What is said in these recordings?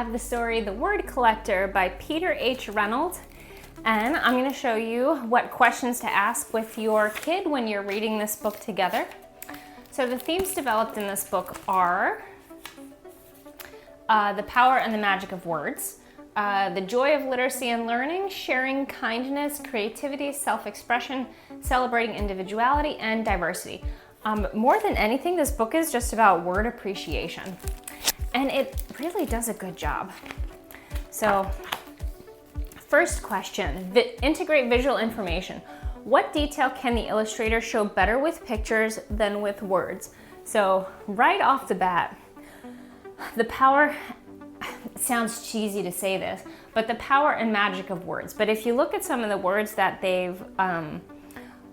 have the story The Word Collector by Peter H. Reynolds, and I'm going to show you what questions to ask with your kid when you're reading this book together. So the themes developed in this book are the power and the magic of words, the joy of literacy and learning, sharing kindness, creativity, self-expression, celebrating individuality, and diversity. More than anything, this book is just about word appreciation, and it really does a good job. So, first question, integrate visual information. What detail can the illustrator show better with pictures than with words? So, right off the bat, the power, sounds cheesy to say this, but the power and magic of words. But if you look at some of the words that they've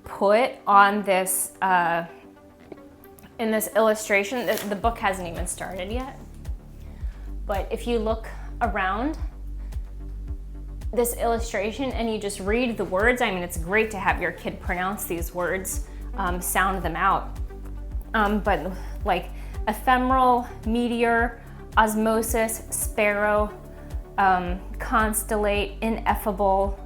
put on this, in this illustration, the book hasn't even started yet. But if you look around this illustration and you just read the words, I mean, it's great to have your kid pronounce these words, sound them out. But like ephemeral, meteor, osmosis, sparrow, constellate, ineffable,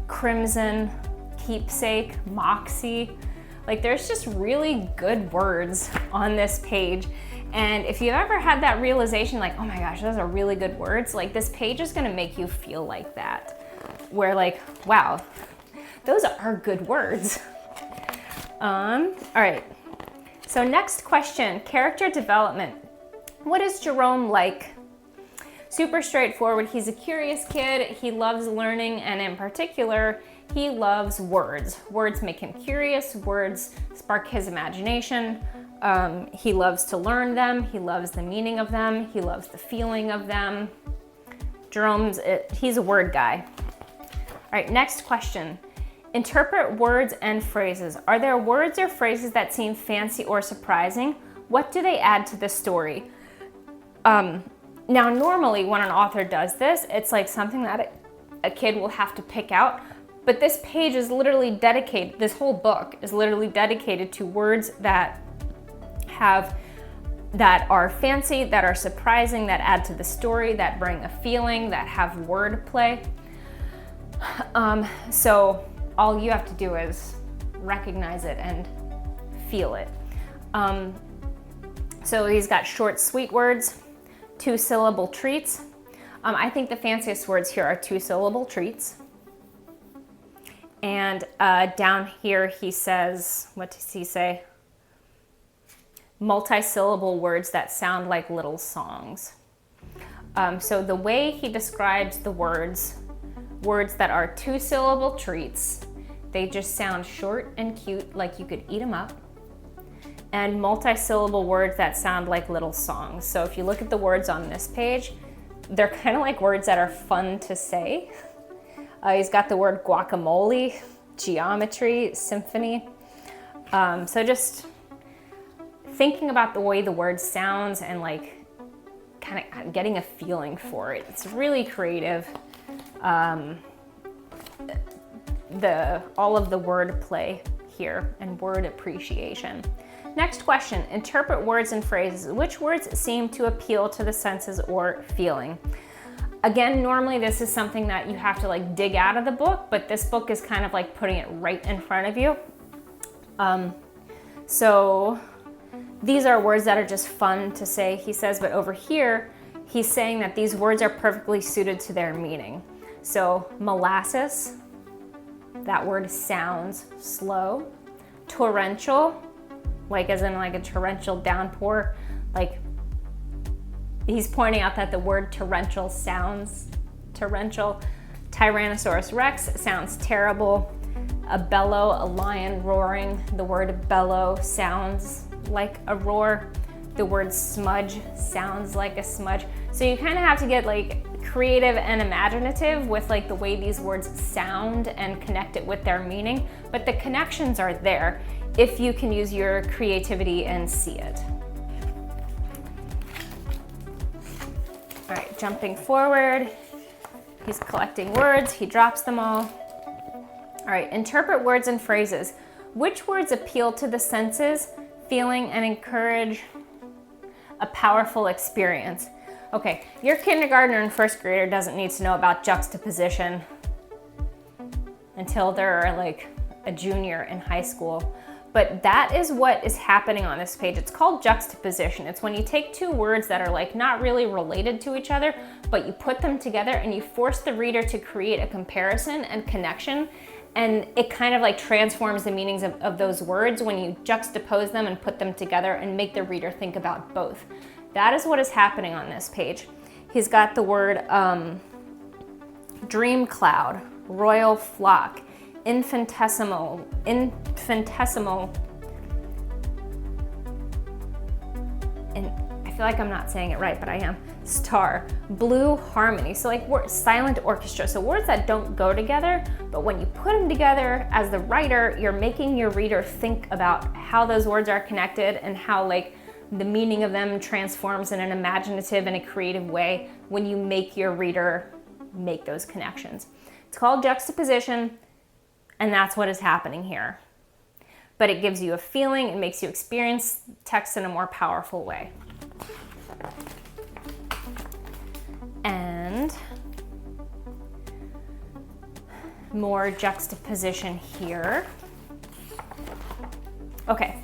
crimson, keepsake, moxie. Like there's just really good words on this page. And if you've ever had that realization, like, oh my gosh, those are really good words, like this page is gonna make you feel like that. Where like, wow, those are good words. All right, so next question, character development. What is Jerome like? Super straightforward. He's a curious kid. He loves learning, and in particular, he loves words. Words make him curious. Words spark his imagination. He loves to learn them. He loves the meaning of them. He loves the feeling of them. He's a word guy. All right, next question. Interpret words and phrases. Are there words or phrases that seem fancy or surprising? What do they add to the story? Now, normally when an author does this, it's like something that a kid will have to pick out, but this page is literally dedicated, this whole book is literally dedicated to words that are fancy, that are surprising, that add to the story, that bring a feeling, that have word play. So all you have to do is recognize it and feel it. So he's got short, sweet words, two-syllable treats. I think the fanciest words here are two-syllable treats. And down here he says, what does he say? Multi-syllable words that sound like little songs. So the way he describes the words that are two-syllable treats, they just sound short and cute, like you could eat them up. And multi-syllable words that sound like little songs. So if you look at the words on this page, they're kind of like words that are fun to say. He's got the word guacamole, geometry, symphony. So just thinking about the way the word sounds and like kind of getting a feeling for it. It's really creative. All of the word play here and word appreciation. Next question, interpret words and phrases. Which words seem to appeal to the senses or feeling? Again, normally this is something that you have to like dig out of the book, but this book is kind of like putting it right in front of you. So these are words that are just fun to say, he says, but over here, he's saying that these words are perfectly suited to their meaning. So molasses, that word sounds slow. Torrential, like as in like a torrential downpour, like he's pointing out that the word torrential sounds torrential. Tyrannosaurus rex sounds terrible. A bellow, a lion roaring, the word bellow sounds like a roar. The word smudge sounds like a smudge. So you kind of have to get like creative and imaginative with like the way these words sound and connect it with their meaning, but the connections are there if you can use your creativity and see it. All right, jumping forward, he's collecting words, he drops them all. All right, interpret words and phrases. Which words appeal to the senses, feeling, and encourage a powerful experience? Okay, your kindergartner and first grader doesn't need to know about juxtaposition until they're like a junior in high school. But that is what is happening on this page. It's called juxtaposition. It's when you take two words that are like not really related to each other, but you put them together and you force the reader to create a comparison and connection. And it kind of like transforms the meanings of those words when you juxtapose them and put them together and make the reader think about both. That is what is happening on this page. He's got the word dream cloud, royal flock, infinitesimal, and I feel like I'm not saying it right, but I am, star, blue harmony. So like silent orchestra, so words that don't go together, but when you put them together as the writer, you're making your reader think about how those words are connected and how like the meaning of them transforms in an imaginative and a creative way when you make your reader make those connections. It's called juxtaposition, and that's what is happening here. But it gives you a feeling, it makes you experience text in a more powerful way. And more juxtaposition here. Okay,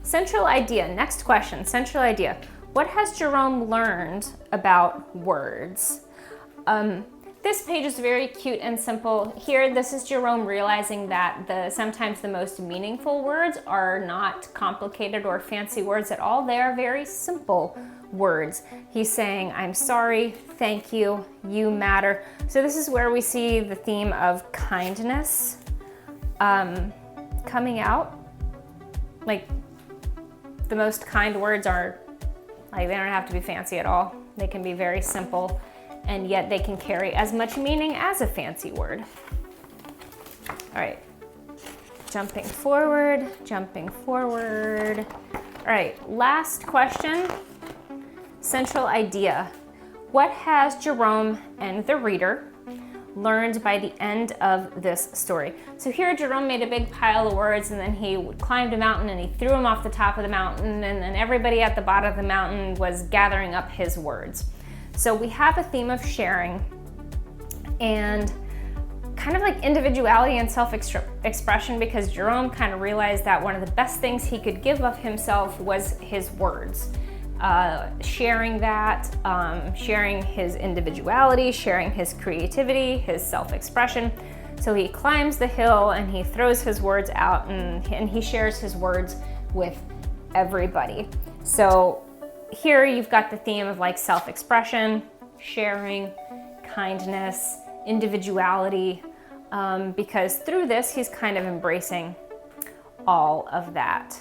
central idea. Next question, central idea. What has Jerome learned about words? This page is very cute and simple. Here, this is Jerome realizing that sometimes the most meaningful words are not complicated or fancy words at all. They are very simple words. He's saying, I'm sorry, thank you, you matter. So this is where we see the theme of kindness coming out. Like, the most kind words are, like, they don't have to be fancy at all. They can be very simple, and yet they can carry as much meaning as a fancy word. All right, jumping forward. All right, last question, central idea. What has Jerome and the reader learned by the end of this story? So here Jerome made a big pile of words, and then he climbed a mountain and he threw them off the top of the mountain, and then everybody at the bottom of the mountain was gathering up his words. So we have a theme of sharing and kind of like individuality and self-expression, because Jerome kind of realized that one of the best things he could give of himself was his words. Sharing that, sharing his individuality, sharing his creativity, his self-expression. So he climbs the hill and he throws his words out, and he shares his words with everybody. So here you've got the theme of like self-expression, sharing, kindness, individuality, because through this he's kind of embracing all of that.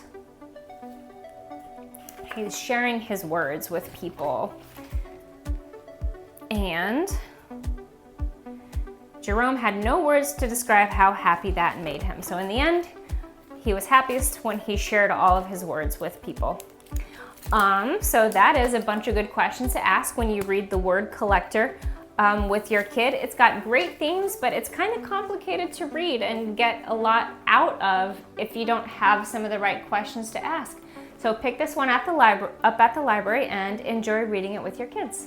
He's sharing his words with people. And Jerome had no words to describe how happy that made him. So in the end, he was happiest when he shared all of his words with people. So that is a bunch of good questions to ask when you read the word collector with your kid. It's got great themes, but it's kind of complicated to read and get a lot out of if you don't have some of the right questions to ask. So pick this one up at the library and enjoy reading it with your kids.